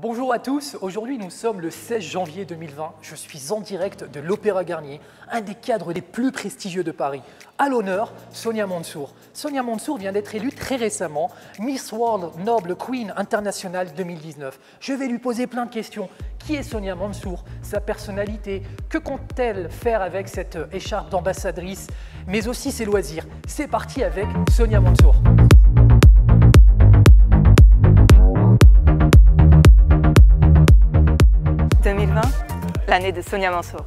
Bonjour à tous, aujourd'hui nous sommes le 16 janvier 2020. Je suis en direct de l'Opéra Garnier, un des cadres les plus prestigieux de Paris. À l'honneur, Sonia Mansour. Sonia Mansour vient d'être élue très récemment Miss World Noble Queen International 2019. Je vais lui poser plein de questions. Qui est Sonia Mansour? Sa personnalité? Que compte-t-elle faire avec cette écharpe d'ambassadrice? Mais aussi ses loisirs. C'est parti avec Sonia Mansour. L'année de Sonia Mansour.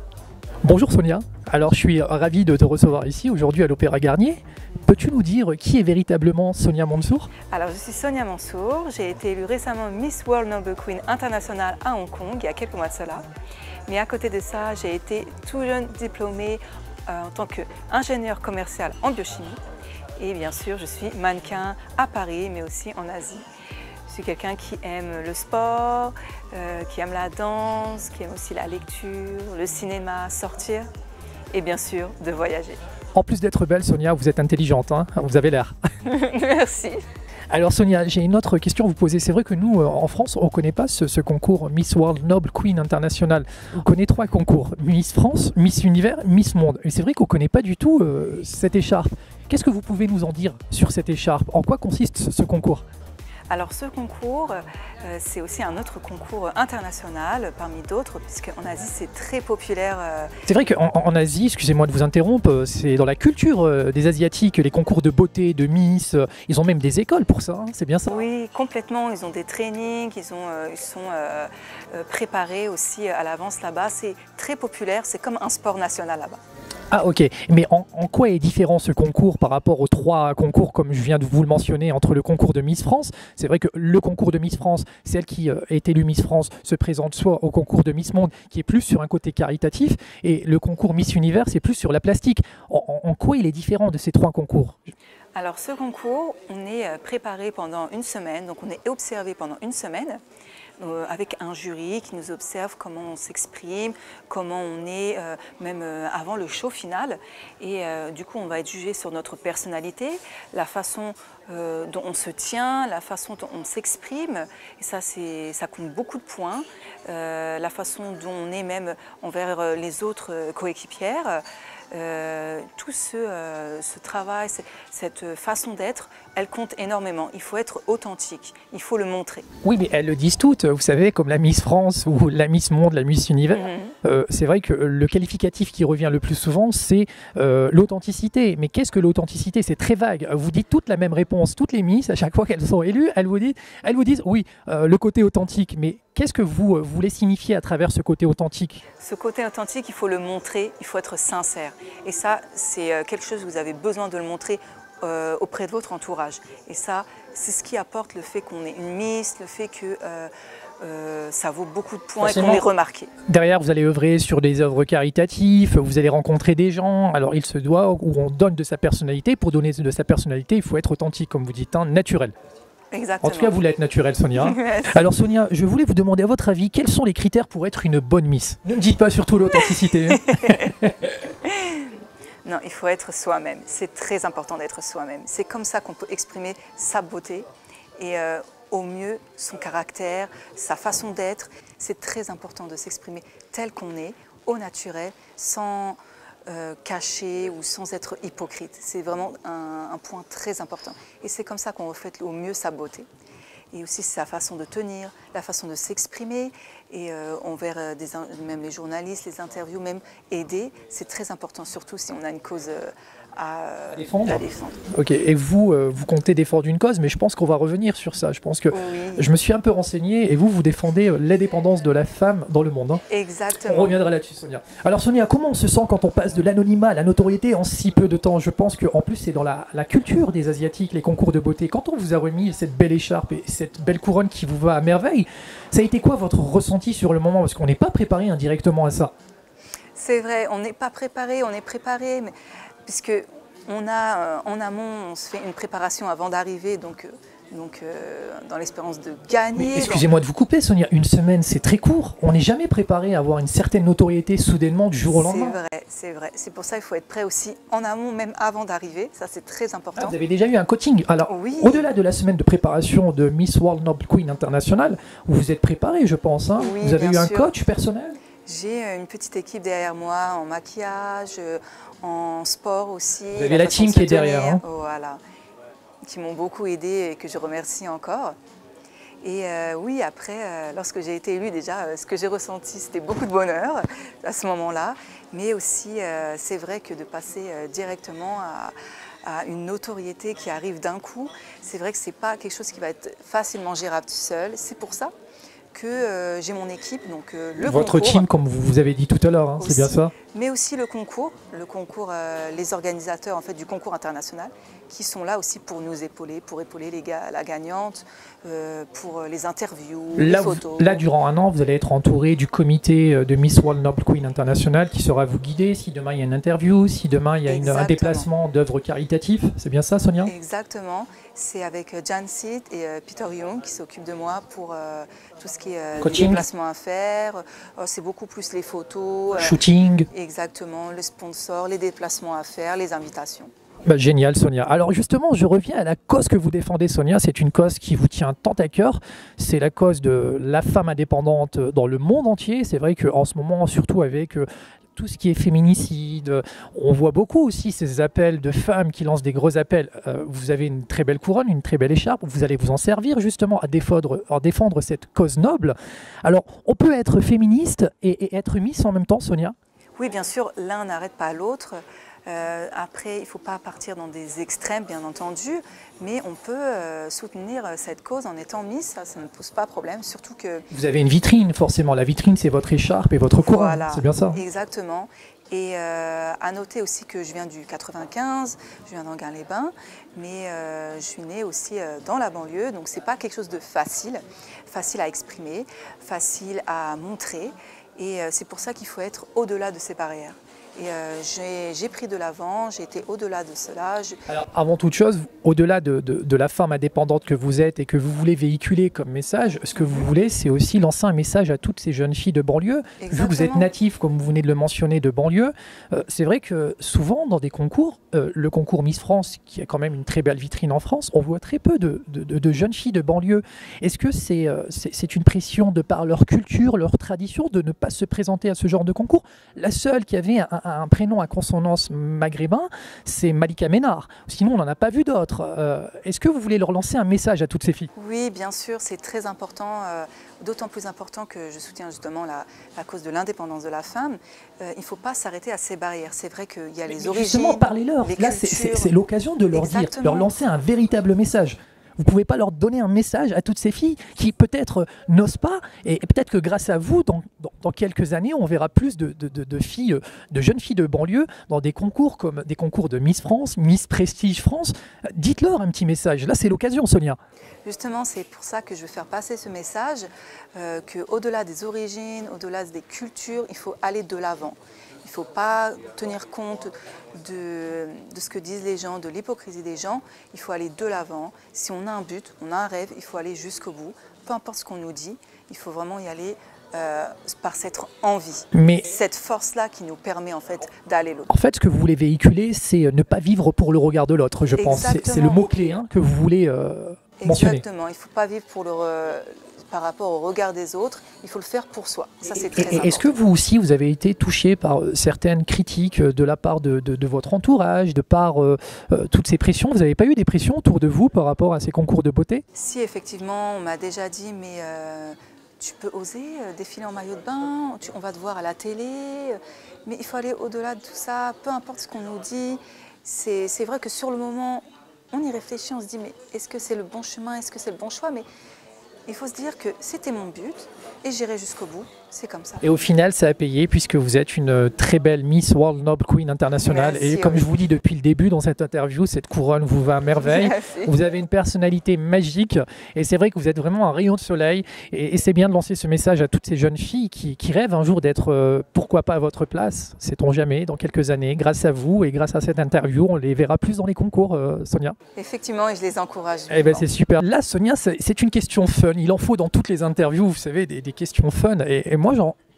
Bonjour Sonia, alors je suis ravi de te recevoir ici aujourd'hui à l'Opéra Garnier. Peux-tu nous dire qui est véritablement Sonia Mansour? Alors je suis Sonia Mansour, j'ai été élue récemment Miss World Noble Queen International à Hong Kong il y a quelques mois de cela. Mais à côté de ça, j'ai été tout jeune diplômée en tant qu'ingénieur commercial en biochimie. Et bien sûr, je suis mannequin à Paris mais aussi en Asie. Je suis quelqu'un qui aime le sport, qui aime la danse, qui aime aussi la lecture, le cinéma, sortir et bien sûr de voyager. En plus d'être belle, Sonia, vous êtes intelligente, hein, vous avez l'air. Merci. Alors Sonia, j'ai une autre question à vous poser. C'est vrai que nous, en France, on ne connaît pas ce concours Miss World Noble Queen International. On connaît 3 concours, Miss France, Miss Univers, Miss Monde. Et c'est vrai qu'on ne connaît pas du tout cette écharpe. Qu'est-ce que vous pouvez nous en dire sur cette écharpe? En quoi consiste ce concours? Alors ce concours, c'est aussi un autre concours international parmi d'autres, puisqu'en Asie c'est très populaire. C'est vrai qu'en Asie, excusez-moi de vous interrompre, c'est dans la culture des Asiatiques, les concours de beauté, de Miss, ils ont même des écoles pour ça, hein, c'est bien ça? Oui, complètement, ils ont des trainings, ils sont préparés aussi à l'avance là-bas, c'est très populaire, c'est comme un sport national là-bas. Ah ok, mais en quoi est différent ce concours par rapport aux 3 concours comme je viens de vous le mentionner entre le concours de Miss France? C'est vrai que le concours de Miss France, celle qui est élue Miss France se présente soit au concours de Miss Monde qui est plus sur un côté caritatif et le concours Miss Univers c'est plus sur la plastique. En quoi il est différent de ces 3 concours? Alors ce concours, on est préparé pendant une semaine, donc on est observé pendant une semaine avec un jury qui nous observe comment on s'exprime, comment on est même avant le show final. Et du coup, on va être jugé sur notre personnalité, la façon dont on se tient, la façon dont on s'exprime. Et ça compte beaucoup de points. La façon dont on est même envers les autres coéquipières. Tout ce travail, cette façon d'être, elle compte énormément. Il faut être authentique, il faut le montrer. Oui, mais elles le disent toutes, vous savez, comme la Miss France ou la Miss Monde, la Miss Univers. C'est vrai que le qualificatif qui revient le plus souvent, c'est l'authenticité. Mais qu'est-ce que l'authenticité? C'est très vague. Vous dites toutes la même réponse. Toutes les Miss, à chaque fois qu'elles sont élues, elles vous disent oui, le côté authentique. Mais qu'est-ce que vous voulez signifier à travers ce côté authentique? Ce côté authentique, il faut le montrer, il faut être sincère. Et ça, c'est quelque chose que vous avez besoin de le montrer auprès de votre entourage. Et ça, c'est ce qui apporte le fait qu'on est une Miss, le fait que ça vaut beaucoup de points et qu'on est remarqué. Derrière, vous allez œuvrer sur des œuvres caritatives, vous allez rencontrer des gens. Alors, il se doit, ou on donne de sa personnalité. Pour donner de sa personnalité, il faut être authentique, comme vous dites, hein, naturel. Exactement. En tout cas, vous voulez être naturel, Sonia. Alors, Sonia, je voulais vous demander, à votre avis, quels sont les critères pour être une bonne Miss? Ne me dites pas surtout l'authenticité. Non, il faut être soi-même. C'est très important d'être soi-même. C'est comme ça qu'on peut exprimer sa beauté et au mieux son caractère, sa façon d'être. C'est très important de s'exprimer tel qu'on est, au naturel, sans cacher ou sans être hypocrite. C'est vraiment un point très important. Et c'est comme ça qu'on reflète au mieux sa beauté. Et aussi sa façon de tenir, la façon de s'exprimer, et envers même les journalistes, les interviews, même aider, c'est très important, surtout si on a une cause à défendre. Ok, et vous comptez défendre une cause, mais je pense qu'on va revenir sur ça. Je pense que je me suis un peu renseigné, et vous défendez l'indépendance de la femme dans le monde. Hein. Exactement. On reviendra là-dessus, Sonia. Alors Sonia, comment on se sent quand on passe de l'anonymat à la notoriété en si peu de temps? Je pense qu'en plus c'est dans la culture des Asiatiques, les concours de beauté. Quand on vous a remis cette belle écharpe et cette belle couronne qui vous va à merveille, ça a été quoi votre ressenti sur le moment? Parce qu'on n'est pas préparé indirectement à ça. C'est vrai, on n'est pas préparé, on est préparé, mais puisque en amont, on se fait une préparation avant d'arriver, donc donc dans l'espérance de gagner. Excusez-moi de vous couper, Sonia, une semaine c'est très court. On n'est jamais préparé à avoir une certaine notoriété soudainement du jour au lendemain. C'est vrai, c'est vrai. C'est pour ça qu'il faut être prêt aussi en amont, même avant d'arriver. Ça, c'est très important. Vous avez déjà eu un coaching. Alors, oui. Au-delà de la semaine de préparation de Miss World Noble Queen International, vous vous êtes préparé, je pense. Hein. Oui, vous avez eu un coach personnel? J'ai une petite équipe derrière moi en maquillage, en sport aussi. Vous avez la team qui est derrière. Hein. Voilà, qui m'ont beaucoup aidé et que je remercie encore. Et oui, après, lorsque j'ai été élue, déjà, ce que j'ai ressenti, c'était beaucoup de bonheur à ce moment-là. Mais aussi, c'est vrai que de passer directement à une notoriété qui arrive d'un coup, c'est vrai que ce n'est pas quelque chose qui va être facilement gérable seul. C'est pour ça que j'ai mon équipe, donc Votre concours, team, comme vous avez dit tout à l'heure, hein, c'est bien ça? Mais aussi le concours, les organisateurs en fait, du concours international, qui sont là aussi pour nous épauler, pour épauler la gagnante, pour les interviews, les photos. Là, durant un an, vous allez être entouré du comité de Miss World Noble Queen International qui sera vous guider si demain il y a une interview, si demain il y a un déplacement d'œuvres caritatives. C'est bien ça, Sonia? Exactement. C'est avec Jan Seed et Peter Young qui s'occupent de moi pour tout ce qui est déplacement à faire. C'est beaucoup plus les photos. Shooting. Exactement, les sponsors, les déplacements à faire, les invitations. Bah, génial, Sonia. Alors justement, je reviens à la cause que vous défendez, Sonia. C'est une cause qui vous tient tant à cœur. C'est la cause de la femme indépendante dans le monde entier. C'est vrai qu'en ce moment, surtout avec tout ce qui est féminicide, on voit beaucoup aussi ces appels de femmes qui lancent des gros appels. Vous avez une très belle couronne, une très belle écharpe. Vous allez vous en servir justement à défendre cette cause noble. Alors, on peut être féministe et être Miss en même temps, Sonia? Oui, bien sûr, l'un n'arrête pas l'autre. Après, il ne faut pas partir dans des extrêmes, bien entendu, mais on peut soutenir cette cause en étant Miss, ça ne pose pas problème, surtout que... Vous avez une vitrine, forcément. La vitrine, c'est votre écharpe et votre couronne, voilà, c'est bien ça? Exactement. Et à noter aussi que je viens du 95, je viens d'Anguin-les-Bains, mais je suis née aussi dans la banlieue, donc ce n'est pas quelque chose de facile à exprimer, facile à montrer, et c'est pour ça qu'il faut être au-delà de ces barrières. Et j'ai pris de l'avant, j'ai été au-delà de cela. Alors, avant toute chose, au-delà de la femme indépendante que vous êtes et que vous voulez véhiculer comme message, ce que vous voulez, c'est aussi lancer un message à toutes ces jeunes filles de banlieue. Exactement. Vu que vous êtes natif, comme vous venez de le mentionner, de banlieue, c'est vrai que souvent, dans des concours, le concours Miss France, qui a quand même une très belle vitrine en France, on voit très peu de jeunes filles de banlieue. Est-ce que c'est une pression de par leur culture, leur tradition, de ne pas se présenter à ce genre de concours? La seule qui avait un prénom à consonance maghrébin, c'est Malika Ménard. Sinon, on n'en a pas vu d'autres. Est-ce que vous voulez leur lancer un message à toutes ces filles? Oui, bien sûr, c'est très important, d'autant plus important que je soutiens justement la cause de l'indépendance de la femme. Il ne faut pas s'arrêter à ces barrières. C'est vrai qu'il y a les origines. Justement, parlez-leur. Là, c'est l'occasion de leur dire, leur lancer un véritable message. Vous ne pouvez pas leur donner un message à toutes ces filles qui peut-être n'osent pas, et peut-être que grâce à vous, dans quelques années, on verra plus de jeunes filles de banlieue dans des concours comme des concours de Miss France, Miss Prestige France. Dites-leur un petit message. Là, c'est l'occasion, Sonia. Justement, c'est pour ça que je veux faire passer ce message, qu'au-delà des origines, au-delà des cultures, il faut aller de l'avant. Il ne faut pas tenir compte de ce que disent les gens, de l'hypocrisie des gens. Il faut aller de l'avant. Si on a un but, on a un rêve, il faut aller jusqu'au bout. Peu importe ce qu'on nous dit, il faut vraiment y aller par cette envie. Mais cette force-là qui nous permet en fait d'aller l'autre. En fait, ce que vous voulez véhiculer, c'est ne pas vivre pour le regard de l'autre, je pense. C'est le mot-clé que vous voulez mentionner. Exactement. Il ne faut pas vivre par rapport au regard des autres, il faut le faire pour soi. Ça, c'est très important. Est-ce que vous aussi, vous avez été touché par certaines critiques de la part de votre entourage, de par toutes ces pressions? Vous n'avez pas eu des pressions autour de vous par rapport à ces concours de beauté? Si, effectivement, on m'a déjà dit, mais tu peux oser défiler en maillot de bain, on va te voir à la télé, mais il faut aller au-delà de tout ça, peu importe ce qu'on nous dit. C'est vrai que sur le moment, on y réfléchit, on se dit, mais est-ce que c'est le bon chemin, est-ce que c'est le bon choix? Mais Il faut se dire que c'était mon but et j'irai jusqu'au bout. C'est comme ça. Et au final, ça a payé puisque vous êtes une très belle Miss World Noble Queen internationale. Merci, et comme je vous dis depuis le début dans cette interview, cette couronne vous va à merveille. Merci. Vous avez une personnalité magique et c'est vrai que vous êtes vraiment un rayon de soleil. Et c'est bien de lancer ce message à toutes ces jeunes filles qui rêvent un jour d'être, pourquoi pas à votre place, sait-on jamais, dans quelques années. Grâce à vous et grâce à cette interview, on les verra plus dans les concours, Sonia. Effectivement, et je les encourage. Eh ben, c'est super. Là, Sonia, c'est une question fun. Il en faut dans toutes les interviews, vous savez, des questions fun. Et moi,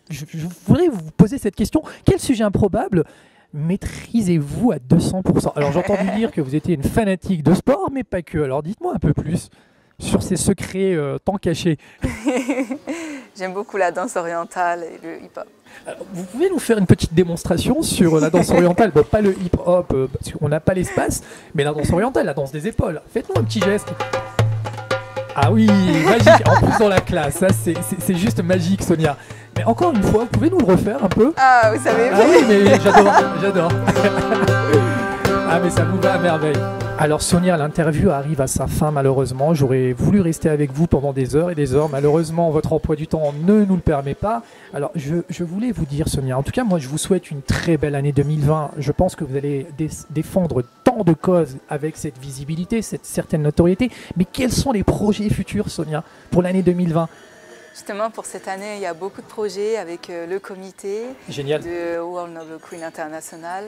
je voudrais vous poser cette question. Quel sujet improbable maîtrisez-vous à 200%? Alors, j'ai entendu dire que vous étiez une fanatique de sport, mais pas que. Alors, dites-moi un peu plus sur ces secrets tant cachés. J'aime beaucoup la danse orientale et le hip-hop. Vous pouvez nous faire une petite démonstration sur la danse orientale? Bon, pas le hip-hop, parce qu'on n'a pas l'espace, mais la danse orientale, la danse des épaules. Faites-nous un petit geste. Ah oui, magique. En plus, dans la classe, ça, c'est juste magique, Sonia. Mais encore une fois, vous pouvez nous le refaire un peu? Ah, vous savez. Ah oui, mais j'adore. Ah, mais ça vous va à merveille. Alors Sonia, l'interview arrive à sa fin malheureusement. J'aurais voulu rester avec vous pendant des heures et des heures. Malheureusement, votre emploi du temps ne nous le permet pas. Alors je voulais vous dire, Sonia, en tout cas moi je vous souhaite une très belle année 2020. Je pense que vous allez défendre tant de causes avec cette visibilité, cette certaine notoriété. Mais quels sont les projets futurs, Sonia, pour l'année 2020? Justement, pour cette année, il y a beaucoup de projets avec le comité Génial. de World Noble Queen International.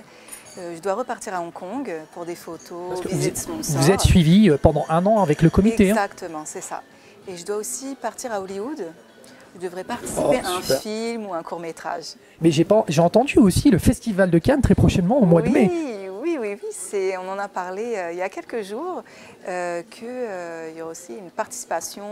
Je dois repartir à Hong Kong pour des photos, visiter de sponsors. Vous êtes suivi pendant un an avec le comité. Exactement, c'est ça. Et je dois aussi partir à Hollywood. Je devrais participer à un film ou un court-métrage. Mais j'ai entendu aussi le Festival de Cannes très prochainement au mois de mai. Oui, on en a parlé il y a quelques jours, qu'il y aura aussi une participation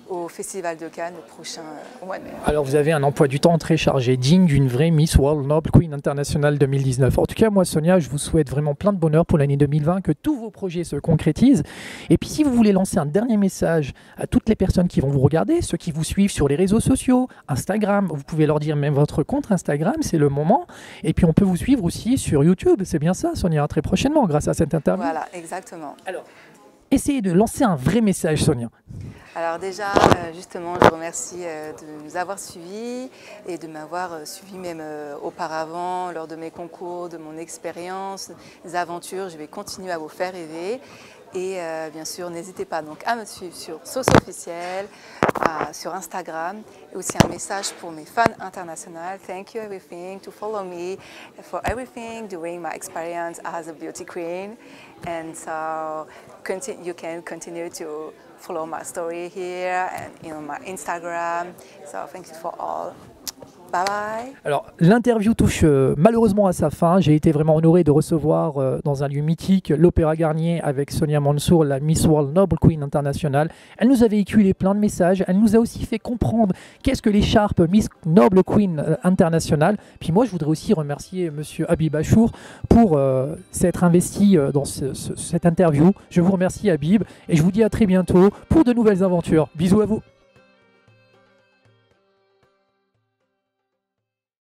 au Festival de Cannes le prochain mois de mai. Alors vous avez un emploi du temps très chargé, digne d'une vraie Miss World Noble Queen International 2019. En tout cas, moi Sonia, je vous souhaite vraiment plein de bonheur pour l'année 2020, que tous vos projets se concrétisent. Et puis si vous voulez lancer un dernier message à toutes les personnes qui vont vous regarder, ceux qui vous suivent sur les réseaux sociaux, Instagram, vous pouvez leur dire même votre compte Instagram, c'est le moment. Et puis on peut vous suivre aussi sur YouTube, c'est bien ça Sonia, très prochainement grâce à cette interview. Voilà, exactement. Alors, essayez de lancer un vrai message Sonia. Alors déjà, justement, je vous remercie de nous avoir suivis et de m'avoir suivi même auparavant lors de mes concours, de mon expérience, des aventures. Je vais continuer à vous faire rêver. Et bien sûr, n'hésitez pas donc à me suivre sur Sauce Officielle, sur Instagram, et aussi un message pour mes fans internationaux. Thank you everything to follow me for everything during my experience as a beauty queen. And so you can continue to follow my story here and my Instagram. So thank you for all. Bye bye. Alors, l'interview touche malheureusement à sa fin. J'ai été vraiment honoré de recevoir dans un lieu mythique l'Opéra Garnier avec Sonia Mansour, la Miss World Noble Queen International. Elle nous a véhiculé plein de messages. Elle nous a aussi fait comprendre qu'est-ce que l'écharpe Miss Noble Queen International. Puis moi, je voudrais aussi remercier Monsieur Habib Achour pour s'être investi dans cette interview. Je vous remercie Habib et je vous dis à très bientôt pour de nouvelles aventures. Bisous à vous.